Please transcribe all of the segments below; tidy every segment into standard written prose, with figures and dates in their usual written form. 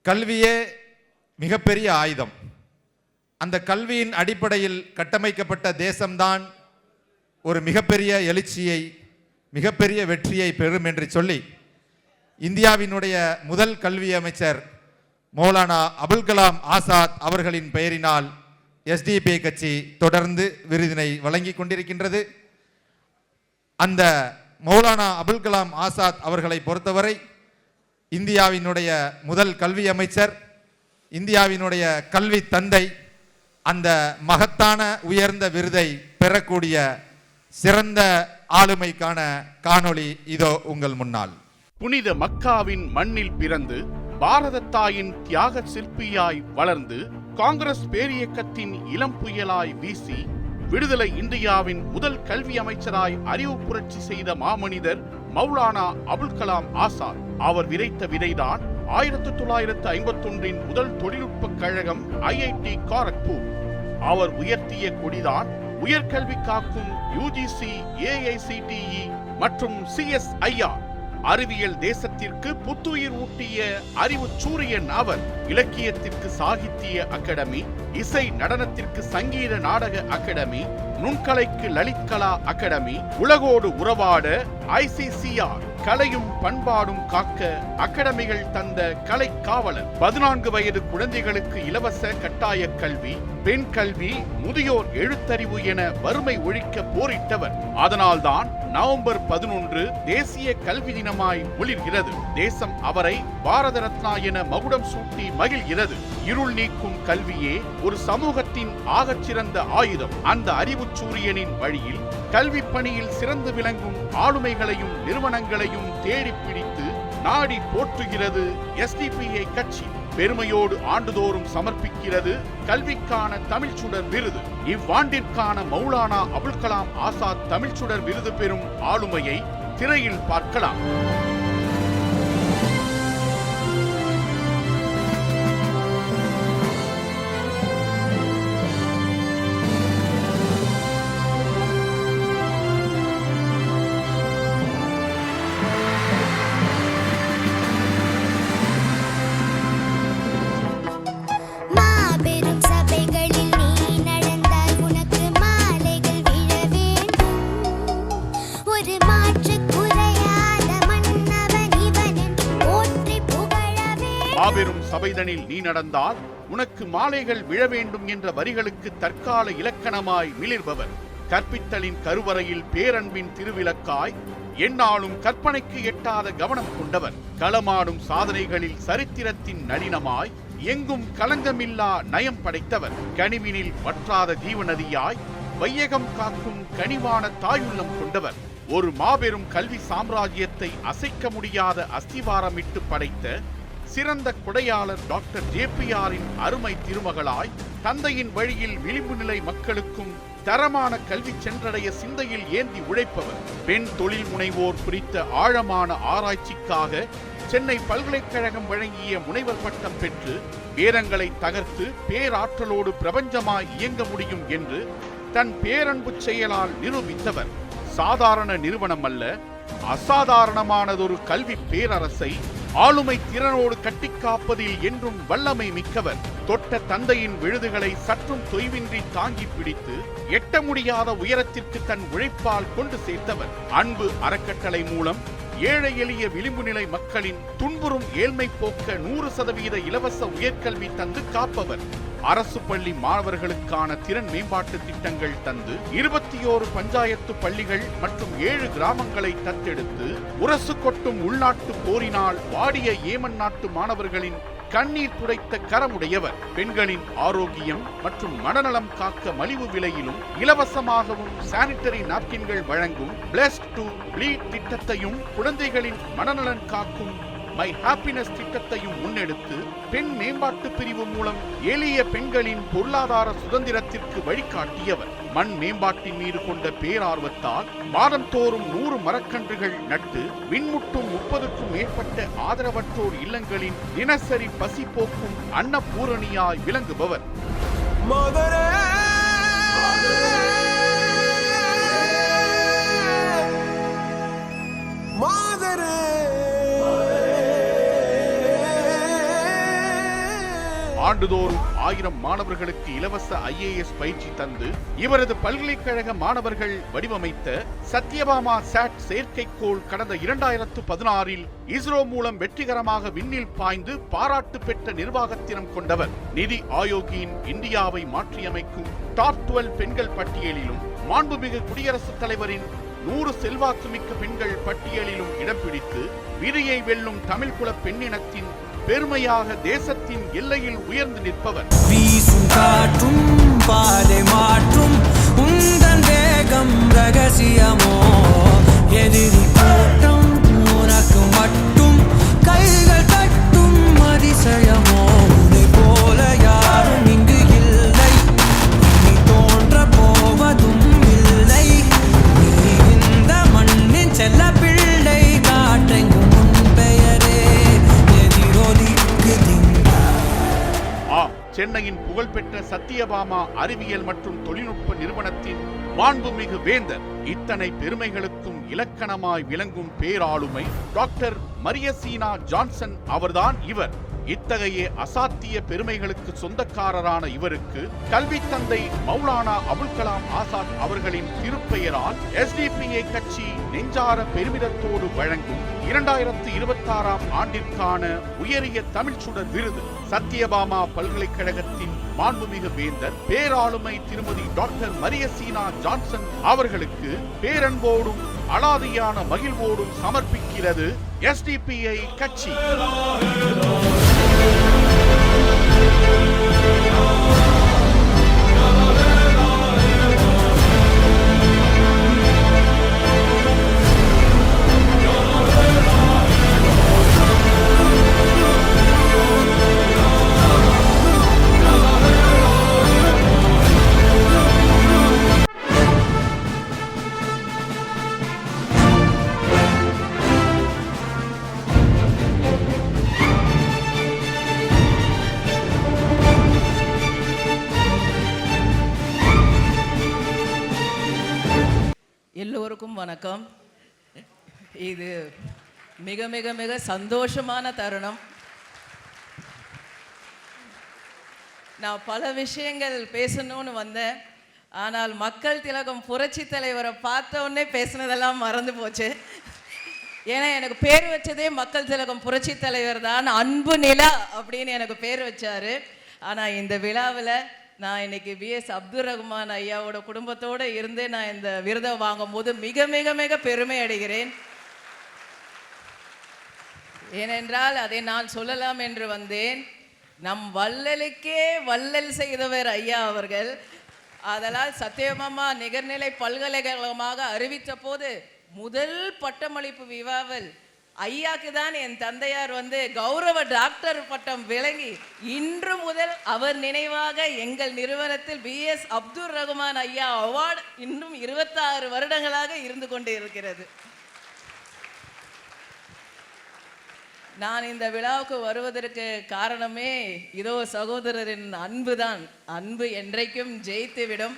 கல்வியே மிகப்பெரிய ஆயுதம். அந்த கல்வியின் அடிப்படையில் கட்டமைக்கப்பட்ட தேசம்தான் ஒரு மிகப்பெரிய எழுச்சியை, மிகப்பெரிய வெற்றியை பெறும் என்று சொல்லி இந்தியாவினுடைய முதல் கல்வி அமைச்சர் மௌலானா அபுல் கலாம் ஆசாத் அவர்களின் பெயரினால் SDP கட்சி தொடர்ந்து விருதினை வழங்கி கொண்டிருக்கின்றது. அந்த மௌலானா அபுல் கலாம் ஆசாத் அவர்களை பொறுத்தவரை இந்தியாவினுடைய முதல் கல்வி அமைச்சர், இந்தியாவினுடைய கல்வி தந்தை. அந்த மகத்தான உயர்ந்த விருதை பெறக்கூடிய சிறந்த ஆளுமைக்கான காணொளி இதோ உங்கள் முன்னால். புனித மக்காவின் மண்ணில் பிறந்து பாரத தாயின் தியாக சிற்பியாய் வளர்ந்து காங்கிரஸ் பேரியக்கத்தின் இளம் புயலாய் வீசி விடுதலை இந்தியாவின் முதல் கல்வி அமைச்சராய் அறிவு புரட்சி செய்த மாமனிதர் மௌலானா அபுல் கலாம் ஆசாத். அவர் விதைத்த விதைதான் 1951 முதல் தொழில்நுட்ப கழகம் IIT காரக்பூர். அவர் உயர்த்திய கொடிதான் உயர்கல்வி காக்கும் UGC, AICTE மற்றும் CSIR. அறிவியல் தேசத்திற்கு புத்துயிர் ஊட்டிய அறிவு சூரியன் அவர். இலக்கியத்திற்கு சாகித்ய அகாடமி, இசை நடனத்திற்கு சங்கீத நாடக அகாடமி, நுண்கலைக்கு லலித்கலா அகாடமி, உலகோடு உறவாட ICCR, கலையும் பண்பாடும் காக்க அகாடமிகள் தந்த கலை காவலர். 14 வயது குழந்தைகளுக்கு இலவச கட்டாய கல்வி, பெண் கல்வி, முதியோர் எழுத்தறிவு என வறுமை ஒழிக்க போரிட்டவர். அதனால்தான் நவம்பர் 11 தேசிய கல்வி தினமாய் ஒளிர்கிறது. தேசம் அவரை பாரத ரத்னா என மகுடம் சூட்டி மகிழ்கிறது. இருள் நீக்கும் கல்வியே ஒரு சமூகத்தின் ஆகச்சிறந்த ஆயுதம். அந்த அறிவு சூரியனின் வழியில் கல்வி பணியில் சிறந்து விளங்கும் ஆளுமைகளையும் நிறுவனங்களையும் தேடி பிடித்து நாடி போற்றுகிறது SDP கட்சி. பெருமையோடு ஆண்டுதோறும் சமர்ப்பிக்கிறது கல்விக்கான தமிழ்ச்சுடர் விருது. இவ்வாண்டிற்கான மௌலானா அபுல் கலாம் ஆசாத் தமிழ்ச்சுடர் விருது பெறும் ஆளுமையை திரையில் பார்க்கலாம். மாபெரும் சபைதனில் நீ நடந்தால் உனக்கு மாலைகள் விழ வேண்டும் என்ற வரிகளுக்கு தற்கால இலக்கணமாய் மிளிர்பவர். கற்பித்தலின் கருவறையில் பேரன்பின் திருவிளக்காய் எந்நாளும் கற்பனைக்கு எட்டாத கவனம் கொண்டவர். களமாடும் சாதனைகளில் சரித்திரத்தின் நளினமாய் எங்கும் களங்கமில்லா நயம் படைத்தவர். கனிவினில் வற்றாத ஜீவநதியாய் வையகம் காக்கும் கனிவான தாயுள்ளம் கொண்டவர். ஒரு மாபெரும் கல்வி சாம்ராஜ்யத்தை அசைக்க முடியாத அஸ்திவாரமிட்டு படைத்த சிறந்த கொடையாளர் டாக்டர் JPRின் அருமை திருமகளாய் தந்தையின் வழியில் விளிம்பு நிலை மக்களுக்கும் தரமான கல்வி சென்றடைய சிந்தையில் ஏந்தி உழைப்பவர். பெண் தொழில் முனைவோர் குறித்த ஆழமான ஆராய்ச்சிக்காக சென்னை பல்கலைக்கழகம் வழங்கிய முனைவர் பட்டம் பெற்று பேரங்களை தகர்த்து பேராற்றலோடு பிரபஞ்சமாய் இயங்க முடியும் என்று தன் பேரன்பு செயலால் நிரூபித்தவர். சாதாரண நிறுவனம் அல்ல, அசாதாரணமானதொரு கல்வி பேரரசை ஆளுமை திறனோடு கட்டிக்காப்பதில் என்றும் வல்லமை மிக்கவர். தொட்ட தந்தையின் விழுதுகளை சற்றும் தொய்வின்றி தாங்கி பிடித்து எட்ட முடியாத உயரத்திற்கு தன் உழைப்பால் கொண்டு சேர்த்தவர். அன்பு அறக்கட்டளை மூலம் ஏழை எளிய விளிம்பு நிலை மக்களின் துன்புறும் ஏழ்மை போக்க 100% இலவச உயர்கல்வி தந்து காப்பவர். அரசு பள்ளி மாணவர்களுக்கான திறன் மேம்பாட்டு திட்டங்கள் தந்து 21 பஞ்சாயத்து பள்ளிகள் மற்றும் 7 கிராமங்களை தத்தெடுத்து உரசு கொட்டும் உள்நாட்டு போரினால் வாடிய ஏமன் நாட்டு மாணவர்களின் கண்ணீர் துடைத்த கரமுடையவர். பெண்களின் ஆரோக்கியம் மற்றும் மனநலம் காக்க மலிவு விலையிலும் இலவசமாகவும் சானிட்டரி நாப்கின்கள் வழங்கும் பிளஸ்ட் டு ப்ளீட் திட்டத்தையும் குழந்தைகளின் மனநலன் காக்கும் மை ஹாப்பினஸ் திட்டத்தையும் முன்னெடுத்து பெண் மேம்பாட்டு பிரிவு மூலம் எளிய பெண்களின் பொருளாதார சுதந்திரத்திற்கு வழிகாட்டியவர். மண் மேம்பாட்டின் மீது கொண்ட பேரார்வத்தால் மாதந்தோறும் 100 மரக்கன்றுகள் நட்டு விண்முட்டும் 30க்கும் மேற்பட்ட ஆதரவற்றோர் இல்லங்களின் தினசரி பசி போக்கும் அன்னபூரணியாய் விளங்குபவர். ஆண்டுதோறும் 1000 மாணவர்களுக்கு இலவச IAS பயிற்சி தந்து இவரது பல்கலைக்கழக மாணவர்கள் வடிவமைத்த சத்யபாமா சாட் செயற்கைக்கோள் கடந்த 2016இல் இஸ்ரோ மூலம் வெற்றிகரமாக விண்ணில் பாய்ந்து பாராட்டு பெற்ற நிர்வாகத்தினம் கொண்டவர். நிதி ஆயோக்கின் இந்தியாவை மாற்றியமைக்கும் டாப் 12 பெண்கள் பட்டியலிலும் மாண்புமிகு குடியரசுத் தலைவரின் 100 செல்வாக்குமிக்க பெண்கள் பட்டியலிலும் இடம் பிடித்து விதியை வெல்லும் தமிழ் குல பெண்ணினத்தின் பெருமையாக தேசத்தின் எல்லையில் உயர்ந்து நிற்பவர். வீசும் காற்றும் பாதை மாற்றும் உந்தன் வேகம் ரகசியமோ எதிரி கூட்டம் உனக்கு மட்டும் கைகள் தட்டும் அதிசயமோ உன்னை போல யாரும் இங்கு இல்லை நீ தோன்ற போவதும் இல்லை நீ இந்த மண்ணின் செல்ல பிள்ளை காற்றெங்கும் உன் பெயரே சென்னையின் புகழ்பெற்ற சத்யபாமா அறிவியல் மற்றும் தொழில்நுட்ப நிறுவனத்தின் மாண்புமிகு வேந்தர். இத்தனை பெருமைகளுக்கும் இலக்கணமாய் விளங்கும் பேராளுமை டாக்டர் மரியசீனா ஜான்சன் அவர்தான் இவர். இத்தகைய அசாத்திய பெருமைகளுக்கு சொந்தக்காரரான இவருக்கு கல்வி தந்தை மௌலானா அபுல் கலாம் ஆசாத் அவர்களின் திருப்பெயரால் SDPI கட்சி நெஞ்சார பெருமிதத்தோடு வழங்கும் 2026ஆம் ஆண்டிற்கான உயரிய தமிழ் சுடர் விருது சத்யபாமா பல்கலைக்கழகத்தின் மாண்புமிகு வேந்தர் பேராளுமை திருமதி டாக்டர் மரியசீனா ஜான்சன் அவர்களுக்கு பேரன்போடும் அலாதியான மகிழ்வோடும் சமர்ப்பிக்கிறது SDPI கட்சி. எல்லோருக்கும் வணக்கம். இது மிக மிக மிக சந்தோஷமான தருணம். நான் பல விஷயங்கள் பேசணும்னு வந்தேன். ஆனால் மக்கள் திலகம் புரட்சி தலைவரை பார்த்த உடனே பேசினதெல்லாம் மறந்து போச்சு. ஏன்னா எனக்கு பேர் வச்சதே மக்கள் திலகம் புரட்சி தலைவர் தான். அன்பு நிலா அப்படின்னு எனக்கு பேர் வச்சாரு. ஆனால் இந்த விழாவில் நான் இன்னைக்கு BS அப்துல் ரஹ்மான் ஐயாவோட குடும்பத்தோடு இருந்து நான் இந்த விருதை வாங்கும் போது மிக மிக மிக பெருமை அடைகிறேன். ஏனென்றால் அதை நான் சொல்லலாம் என்று வந்தேன். நம் வள்ளலுக்கே வள்ளல் செய்தவர் ஐயா அவர்கள். அதனால் சத்யபாமா நிகர்நிலை பல்கலைக்கழகமாக அறிவித்த போது முதல் பட்டமளிப்பு விழாவில் ஐயாக்கு தான் என் தந்தையார் கௌரவ டாக்டர் பட்டம் விளங்கி இன்று முதல் அவர் நினைவாக எங்கள் நிறுவனத்தில் BS அப்துல் ரஹ்மான் ஐயா அவார்டு இன்னும் 26 வருடங்களாக இருந்து கொண்டு இருக்கிறது. நான் இந்த விழாவுக்கு வருவதற்கு காரணமே இதோ சகோதரரின் அன்பு தான். அன்பு என்றைக்கும் ஜெயித்துவிடும்.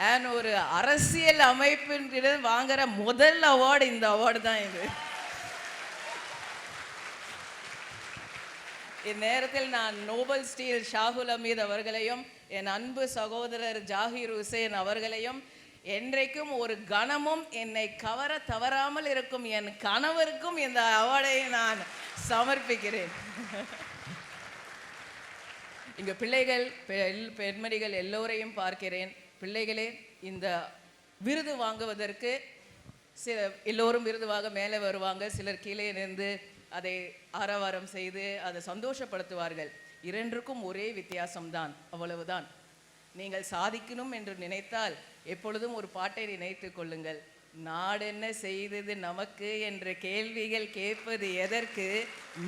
அண்ட் ஒரு அரசியல் அமைப்பின் வாங்குற முதல் அவார்டு இந்த அவார்டு தான். இது இந்நேரத்தில் நான் நோபல் ஸ்டீல் ஷாகுல் அமீத் அவர்களையும் என் அன்பு சகோதரர் ஜாகிர் ஹுசேன் அவர்களையும் என்றைக்கும் ஒரு கணமும் என்னை கவர தவறாமல் இருக்கும் என் கணவருக்கும் இந்த அவார்டை நான் சமர்ப்பிக்கிறேன். இங்க பிள்ளைகள் பெண்மணிகள் எல்லோரையும் பார்க்கிறேன். பிள்ளைகளே, இந்த விருது வாங்குவதற்கு எல்லோரும் விருதுவாக மேலே வருவாங்க. சிலர் கீழே நின்று அதை ஆரவாரம் செய்து அதை சந்தோஷப்படுத்துவார்கள். இரண்டுக்கும் ஒரே வித்தியாசம்தான், அவ்வளவுதான். நீங்கள் சாதிக்கணும் என்று நினைத்தால் எப்பொழுதும் ஒரு பாட்டை நினைத்து கொள்ளுங்கள். நாடென்ன செய்தது நமக்கு என்ற கேள்விகள் கேட்பது எதற்கு,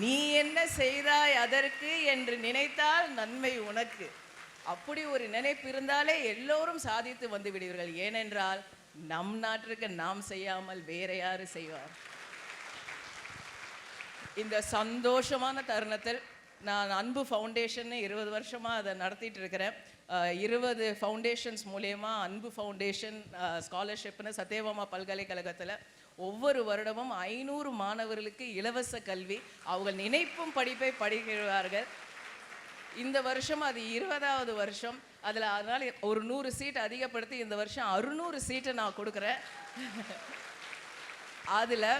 நீ என்ன செய்தாய் அதற்கு என்று நினைத்தால் நன்மை உனக்கு. அப்படி ஒரு நினைப்பு இருந்தாலே எல்லோரும் சாதித்து வந்து விடுவீர்கள். ஏனென்றால் நம் நாட்டிற்கு நாம் செய்யாமல் வேற யாரு செய்வார்? இந்த சந்தோஷமான தருணத்தில் நான் அன்பு ஃபவுண்டேஷன் 20 வருஷமாக அதை நடத்திட்டு இருக்கிறேன். 20 ஃபவுண்டேஷன்ஸ் மூலயமா அன்பு ஃபவுண்டேஷன் ஸ்காலர்ஷிப்னு சத்யபாமா பல்கலைக்கழகத்தில் ஒவ்வொரு வருடமும் 500 மாணவர்களுக்கு இலவச கல்வி, அவங்க நினைப்பும் படிப்பை படிக்கிறார்கள். இந்த வருஷம் அது 20வது வருஷம். அதனால ஒரு 100 சீட் அதிகப்படுத்தி இந்த வருஷம் 600 சீட்டை நான் கொடுக்குறேன். அதில்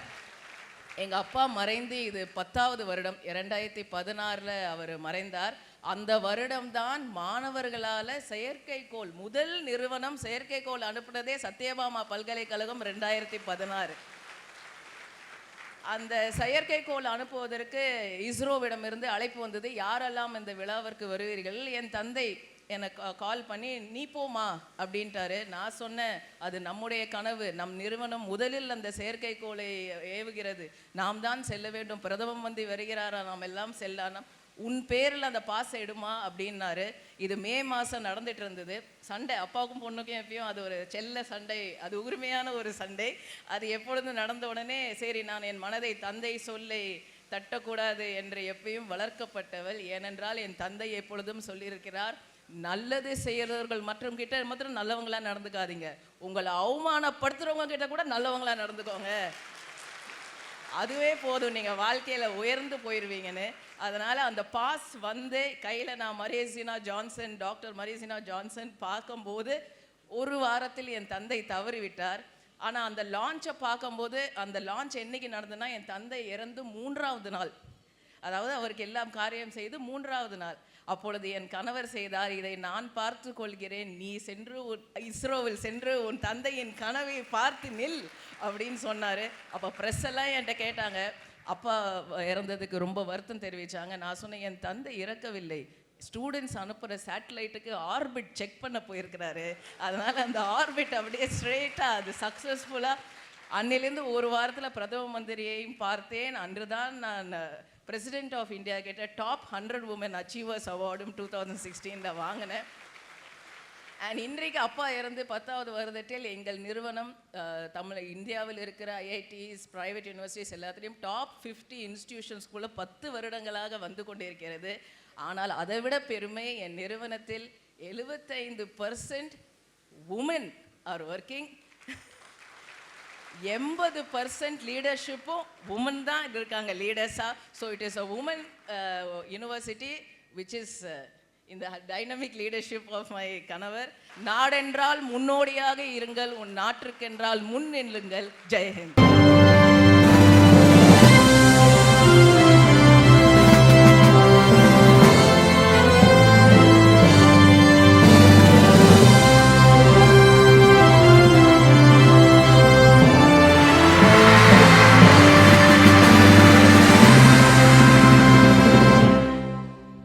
எங்கள் அப்பா மறைந்து இது 10வது வருடம். 2016 அவர் மறைந்தார். அந்த வருடம்தான் மாணவர்களால் செயற்கைக்கோள் முதல் நிறுவனம் செயற்கைக்கோள் அனுப்புனதே சத்யபாமா பல்கலைக்கழகம் 2016. அந்த செயற்கைக்கோள் அனுப்புவதற்கு இஸ்ரோவிடமிருந்து அழைப்பு வந்தது. யாரெல்லாம் இந்த விழாவிற்கு வருவீர்கள்? என் தந்தை எனக்கு கால் பண்ணி நீ போமா அப்படின்ட்டாரு. நான் சொன்னேன், அது நம்முடைய கனவு, நம் நிறுவனம் முதலில் அந்த செயற்கைக்கோளை ஏவுகிறது, நாம் தான் செல்ல வேண்டும், பிரதம மந்திரி வருகிறாரா, நாம் எல்லாம் செல்லானா, உன் பேரில் அந்த பாஸ் எடுமா அப்படின்னாரு. இது மே மாதம் நடந்துட்டு இருந்தது. சண்டை அப்பாவுக்கும் பொண்ணுக்கும் எப்பயும் அது ஒரு செல்ல சண்டை, அது உரிமையான ஒரு சண்டை. அது எப்பொழுதும் நடந்த உடனே சரி, நான் என் மனதை தந்தை சொல்லை தட்டக்கூடாது என்று எப்பயும் வளர்க்கப்பட்டவள். ஏனென்றால் என் தந்தை எப்பொழுதும் சொல்லியிருக்கிறார், நல்லது செய்கிறவர்கள் மற்றும் கிட்ட மாத்திரம் நல்லவங்களா நடந்துக்காதீங்க, உங்களை அவமானப்படுத்துறவங்க கிட்ட கூட நல்லவங்களா நடந்துக்கோங்க, அதுவே போதும், நீங்கள் வாழ்க்கையில் உயர்ந்து போயிடுவீங்கன்னு. அதனால் அந்த பாஸ் வந்து கையில் நான் மரியசினா ஜான்சன், டாக்டர் மரியசினா ஜான்சன் பார்க்கும்போது ஒரு வாரத்தில் என் தந்தை தவறிவிட்டார். ஆனால் அந்த லான்ச்சை பார்க்கும்போது, அந்த லான்ச் என்னைக்கு நடந்ததுன்னா என் தந்தை இறந்து 3வது நாள், அதாவது அவருக்கு எல்லாம் காரியம் செய்து 3வது நாள். அப்பொழுது என் கணவர் செய்தார், இதை நான் பார்த்து கொள்கிறேன், நீ சென்று இஸ்ரோவில் சென்று உன் தந்தையின் கனவை பார்த்து நில் அப்படின்னு சொன்னார். அப்போ ப்ரெஸ் எல்லாம் என்கிட்ட கேட்டாங்க, அப்பா இறந்ததுக்கு ரொம்ப வருத்தம் தெரிவித்தாங்க. நான் சொன்னேன், என் தந்தை இறக்கவில்லை, ஸ்டூடெண்ட்ஸ் அனுப்புகிற சேட்டலைட்டுக்கு ஆர்பிட் செக் பண்ண போயிருக்கிறாரு, அதனால் அந்த ஆர்பிட் அப்படியே ஸ்ட்ரெயிட்டாக அது சக்ஸஸ்ஃபுல்லாக. அன்னிலேருந்து ஒரு வாரத்தில் பிரதம மந்திரியையும் பார்த்தேன். அன்று தான் நான் பிரசிடென்ட் ஆஃப் இந்தியா கிட்ட டாப் 100 உமன் அச்சீவர்ஸ் அவார்டும் 2016 வாங்கினேன். அண்ட் இன்றைக்கு அப்பா இறந்து 10வது வருடத்தில் எங்கள் நிறுவனம் இந்தியாவில் இருக்கிற ஐஐடிஸ், ப்ரைவேட் யூனிவர்சிட்டிஸ் எல்லாத்துலேயும் டாப் 50 இன்ஸ்டிடியூஷன்ஸ்குள்ளே 10 வருடங்களாக வந்து கொண்டிருக்கிறது. ஆனால் அதை விட பெருமை, என் நிறுவனத்தில் 75% உமன் ஆர் ஒர்க்கிங், 80% லீடர்ஷிப்பும் உமன் தான் இருக்காங்க லீடர்ஸாக. So it is a woman university which is இந்த டைனமிக் லீடர்ஷிப் ஆஃப் மை கணவர். நாடென்றால் முன்னோடியாக இருங்கள், உன் நாட்டுக்கென்றால் முன் நில்லுங்கள். ஜெயஹிந்த்.